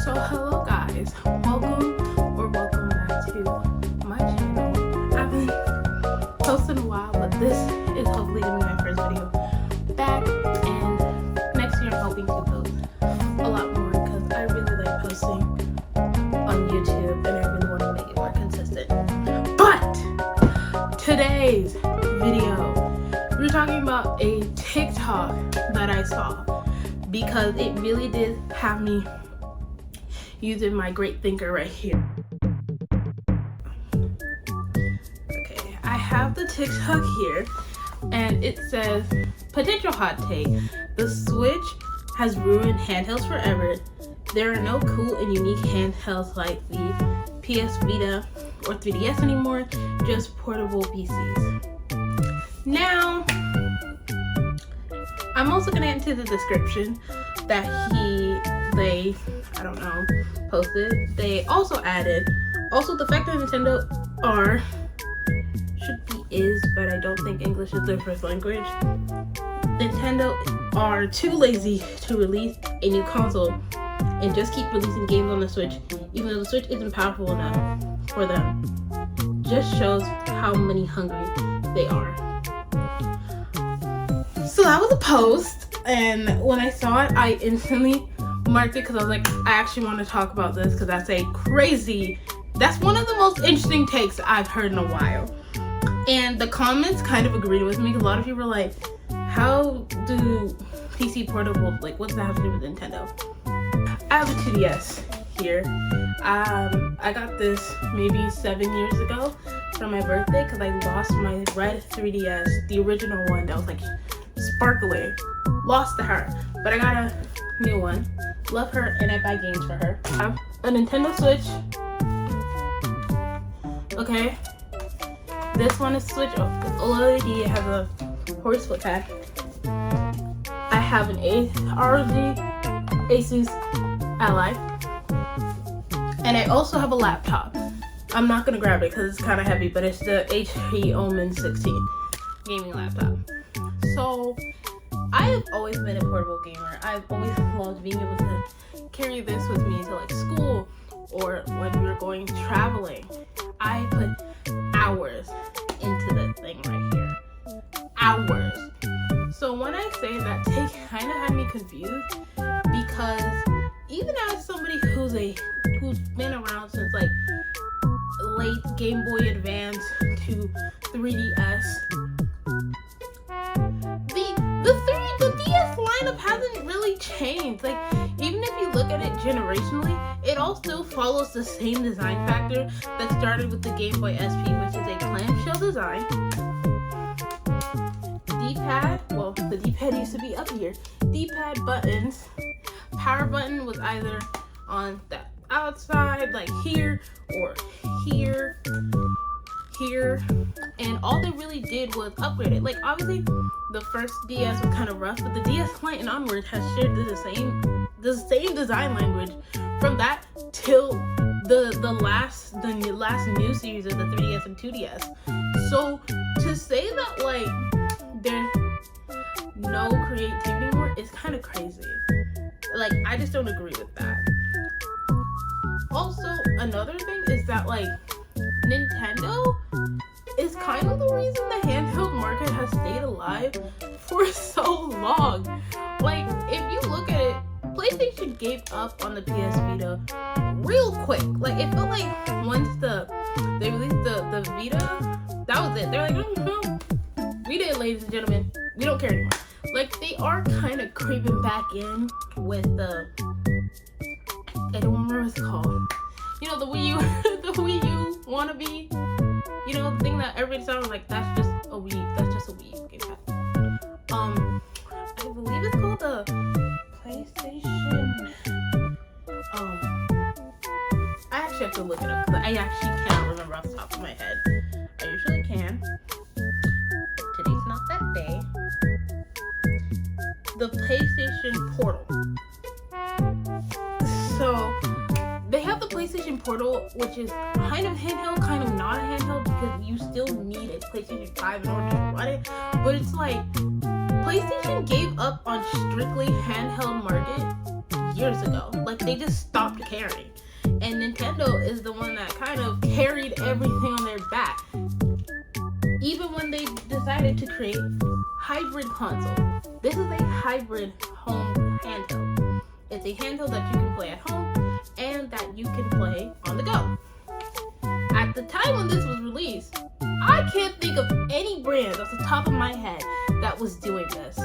So hello guys, welcome back to my channel. I haven't posted in a while, but this is hopefully gonna be my first video back, and next year I'm hoping to post a lot more because I really like posting on YouTube and I really want to make it more consistent. But today's video, we're talking about a TikTok that I saw because it really did have me using my great thinker right here. Okay, I have the TikTok here and it says, potential hot take, the Switch has ruined handhelds forever. There are no cool and unique handhelds like the PS Vita or 3DS anymore, just portable PCs. Now, I'm also gonna get into the description that they posted. They also added, the fact that Nintendo but I don't think English is their first language. Nintendo are too lazy to release a new console and just keep releasing games on the Switch, even though the Switch isn't powerful enough for them. Just shows how many hungry they are. So that was a post, and when I saw it, I instantly marked it because I was like, I actually want to talk about this because that's one of the most interesting takes I've heard in a while. And the comments kind of agreed with me because a lot of people were like, how do PC portables, like, what's that have to do with Nintendo? I have a 2DS here. I got this maybe 7 years ago for my birthday because I lost my red 3DS, the original one that was like sparkly. Lost to her, but I got a new one. Love her, and I buy games for her. I have a Nintendo Switch. Okay, this one is Switch OLED. It has a horse foot pad. I have an ROG Asus Ally, and I also have a laptop. I'm not gonna grab it because it's kind of heavy, but it's the HIII Omen 16 gaming laptop. So I have always been a portable gamer. I've always loved being able to carry this with me to like school or when we were going traveling. I put hours into this thing right here. Hours. So when I say that, take kind of had me confused because even as somebody who's been around since like late Game Boy Advance to 3DS, the DS lineup hasn't really changed. Like, even if you look at it generationally, it all still follows the same design factor that started with the Game Boy SP, which is a clamshell design. D-pad, well, the D-pad used to be up here. D-pad buttons. Power button was either on the outside, like here, or here, and all they really did was upgrade it. Like, obviously the first DS was kind of rough, but the DS Lite and onward has shared the same design language from that till the last new series of the 3DS and 2DS. So to say that like there's no creativity anymore is kind of crazy. Like, I just don't agree with that. Also, another thing is that like Nintendo is kind of the reason the handheld market has stayed alive for so long. Like, if you look at it, PlayStation gave up on the PS Vita real quick. Like, it felt like once they released the Vita, that was it. They're like, no, we did it, ladies and gentlemen. We don't care anymore. Like, they are kind of creeping back in with the, I don't remember what it's called. You know, the Wii U, the Wii U wannabe. You know, the thing that everybody sounds like, that's just a Wii U gamepad. I believe it's called the PlayStation. I actually have to look it up because I actually cannot remember off the top of my head. I usually can. Today's not that day. The PlayStation Portal. So they have the PlayStation Portal, which is kind of handheld, kind of not a handheld, because you still need a PlayStation 5 in order to run it. But it's like PlayStation gave up on strictly handheld market years ago. Like, they just stopped caring. And Nintendo is the one that kind of carried everything on their back. Even when they decided to create hybrid console. This is a hybrid home handheld. It's a handheld that you can play at home and that you can play on the go. At the time when this was released, I can't think of any brand off the top of my head that was doing this.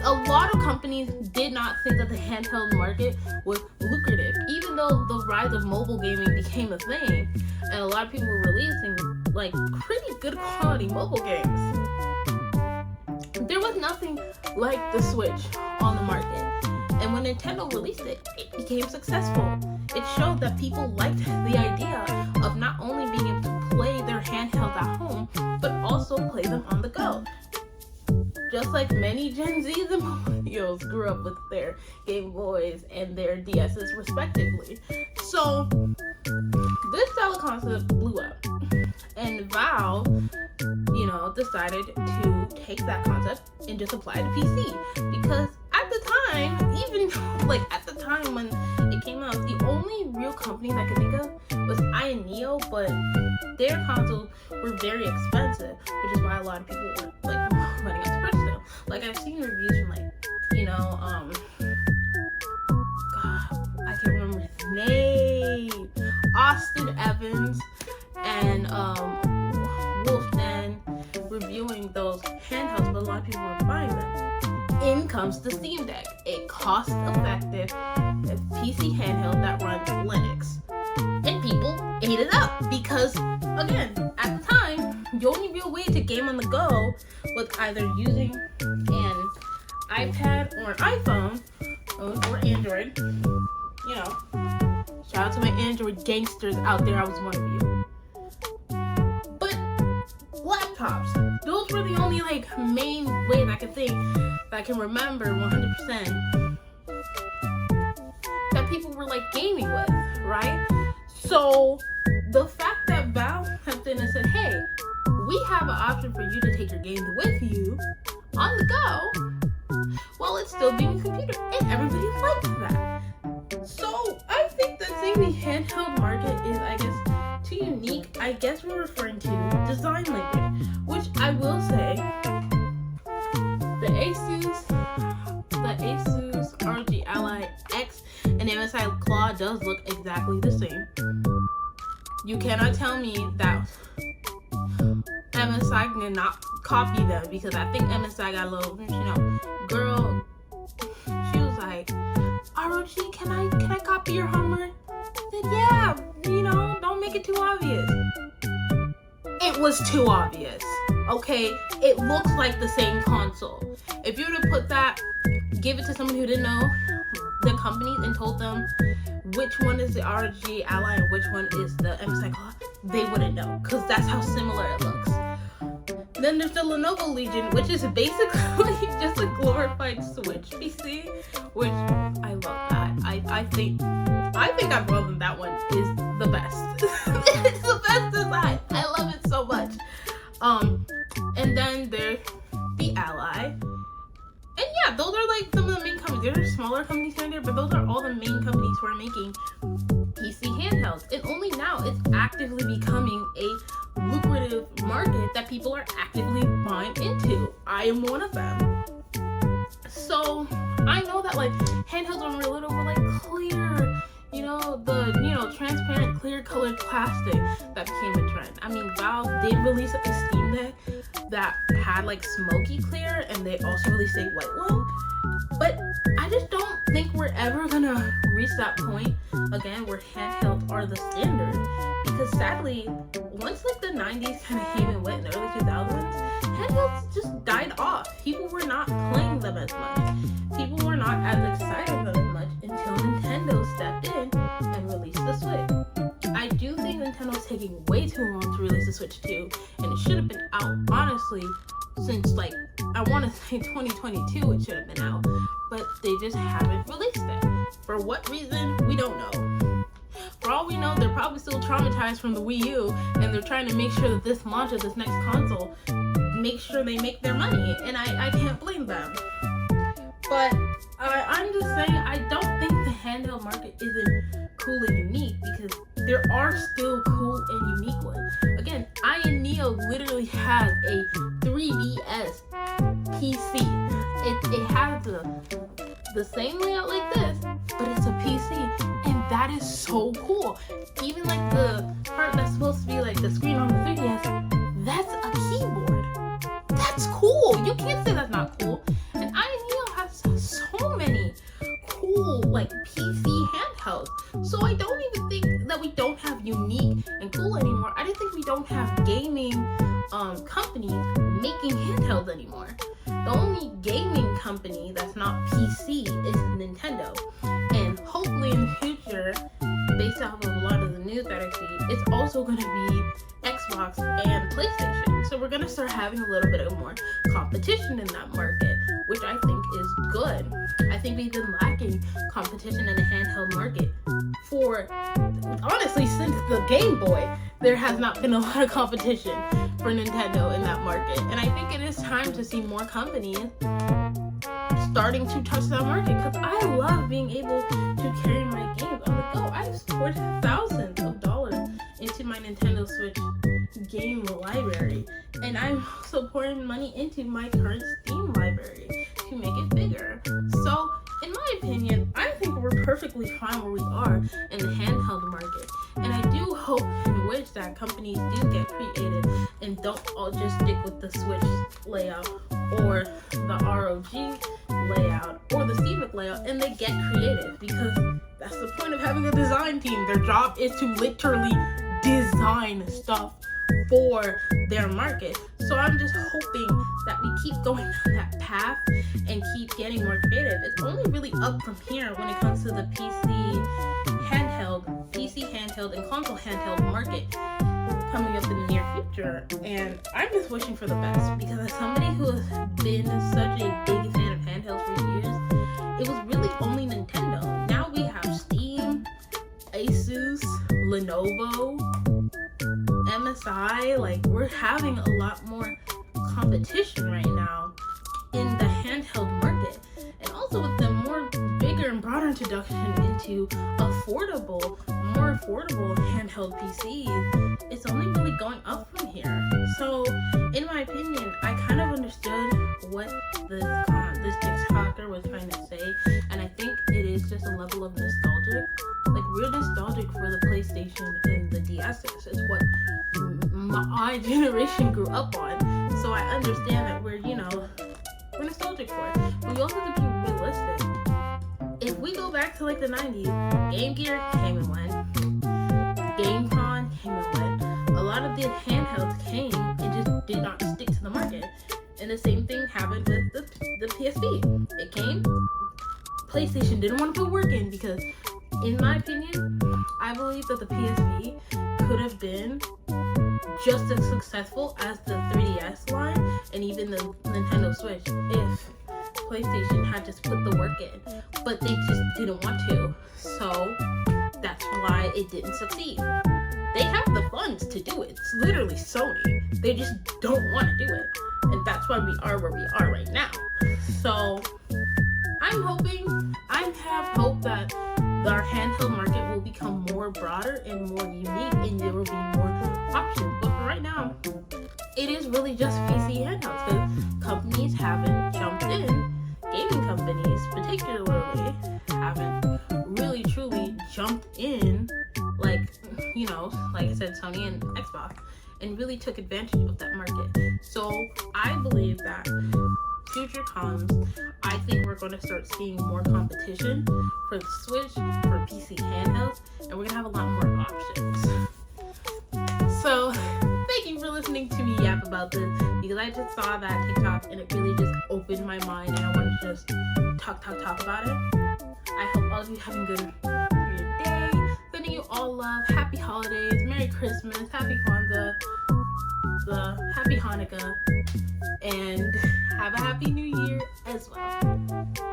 A lot of companies did not think that the handheld market was lucrative, even though the rise of mobile gaming became a thing, and a lot of people were releasing like pretty good quality mobile games. There was nothing like the Switch on the market, and when Nintendo released it, it became successful. It showed that people liked the idea of not only being able to play their handheld at home, but also play them on the go. Just like many Gen Zs and millennials grew up with their Game Boys and their DSs respectively. So this style of concept blew up, and Valve, decided to take that concept and just apply it to PC. Because at the time, even like at the time when it came out, the only real company that I could think of was HIII, but their consoles were very expensive, which is why a lot of people were like running out of them. Like, I've seen reviews from like, I can't remember his name, Austin Evans and Wolfman reviewing those handhelds, but a lot of people weren't buying them. In comes the Steam Deck, a cost-effective PC handheld that runs Linux. And people ate it up because, again, at the time, the only real way to game on the go was either using an iPad or an iPhone or Android. Shout out to my Android gangsters out there. I was one of you. But laptops, those were the only main ways I could think that I can remember 100% that people were gaming with, right? So the fact that Valve stepped in and said, hey, we have an option for you to take your games with you on the go while it's still being a computer, and everybody likes that. So I think that saying the handheld market is, too unique. I guess we're referring to design language, which I will say, the Asus ROG Ally X and MSI Claw does look exactly the same. You cannot tell me that MSI did not copy them, because I think MSI got a little, girl, she was like, ROG, can I copy your Hummer? I said, yeah, don't make it too obvious. It was too obvious, okay? It looks like the same console. If you were to put that, give it to someone who didn't know the companies and told them which one is the ROG Ally and which one is the MSI Claw, they wouldn't know, because that's how similar it looks. Then there's the Lenovo Legion, which is basically just a glorified Switch PC, which I love that. I think I've loved that one is the best. It's the best design. I love it so much. And then there's the Ally. And yeah, those are some of the main companies. There are smaller companies here and there, but those are all the main companies who are making PC handhelds. And only now it's actively becoming a lucrative market that people are actively buying into. I am one of them. So I know that handhelds when we were little were clear, the transparent clear colored plastic that became a trend. I mean, Valve did release a Steam Deck that had smoky clear, and they also released a white one. But I just don't think we're ever gonna reach that point again where handhelds are the standard, because sadly, once the 90s kind of came and went in the early 2000s, handhelds just died off. People were not playing them as much. People were not as excited about them as much until Nintendo stepped in and released the Switch. I do think Nintendo's taking way too long to release the Switch 2, and it should have been out, honestly, since I want to say 2022 it should have been out, but they just haven't released it. For what reason, we don't know. For all we know, they're probably still traumatized from the Wii U, and they're trying to make sure that this launch of this next console make sure they make their money, and I can't blame them. But I'm just saying, I don't think the handheld market isn't cool and unique, because there are still cool and unique ones. Again, I and Neo literally has a 3DS PC. It has the same layout like this, but it's a PC, and that is so cool. Even like the part that's supposed to be like the screen on the 3DS, that's a keyboard. That's cool. You can't say that's not cool. And I and Neo has so many cool like PC handhelds. So I don't even think that we don't have unique and cool anymore. I just think we don't have gaming companies making handhelds anymore. The only gaming company that's not PC is Nintendo. And hopefully in the future, based off of a lot of the news that I see, it's also going to be Xbox and PlayStation. So we're going to start having a little bit of more competition in that market, which I think is good. I think we've been lacking competition in the handheld market for, honestly, since the Game Boy. There has not been a lot of competition for Nintendo in that market. And I think it is time to see more companies starting to touch that market, because I love being able to carry my games on the go. I've poured thousands of dollars into my Nintendo Switch game library, and I'm also pouring money into my current Steam library to make it bigger. So in my opinion, I think we're perfectly fine where we are in the handheld market. And I do hope and wish that companies do get creative and don't all just stick with the Switch layout or the ROG layout or the Steamic layout, and they get creative, because that's the point of having a design team. Their job is to literally design stuff for their market. So I'm just hoping that we keep going down that path and keep getting more creative. It's only really up from here when it comes to the PC handheld and console handheld market coming up in the near future. And I'm just wishing for the best, because as somebody who has been such a big fan of handhelds for years, it was really only Nintendo. Now we have Steam, Asus, Lenovo, MSI. Like, we're having a lot more competition right now in the handheld market. And also with the more bigger and broader introduction into more affordable handheld PCs, it's only really going up from here. So in my opinion, I kind of understood what this TikToker was trying to say, and I think it is just a level of nostalgic. Like, we're nostalgic for the PlayStation and the DS's. It's what my generation grew up on. So I understand that we're nostalgic for it. But we also have to be realistic. If we go back to like the 90s, Game Gear came and went. GameCon came and went. A lot of the handhelds came and just did not stick to the market. And the same thing happened with the PSP. It came, PlayStation didn't want to put work in, because in my opinion, I believe that the PSP could have been just as successful as the 3DS line and even the Nintendo Switch if PlayStation had just put the work in. But they just didn't want to. So that's why it didn't succeed. They have the funds to do it. It's literally Sony. They just don't want to do it. And that's why we are where we are right now. So I have hope that our handheld market will become more broader and more unique, and there will be more options. But for right now, it is really just PC handhelds, because companies haven't jumped in. Gaming companies particularly haven't really truly jumped in, like I said, Sony and Xbox, and really took advantage of that market. So I believe that future comes, I think we're going to start seeing more competition for the Switch, for PC handhelds, and we're going to have a lot more options. So thank you for listening to me yap about this, because I just saw that TikTok and it really just opened my mind, and I want to just talk about it. I hope all of you having a good day. Sending you all love. Happy holidays. Merry Christmas. Happy Kwanzaa. Happy Hanukkah. And have a happy new year as well.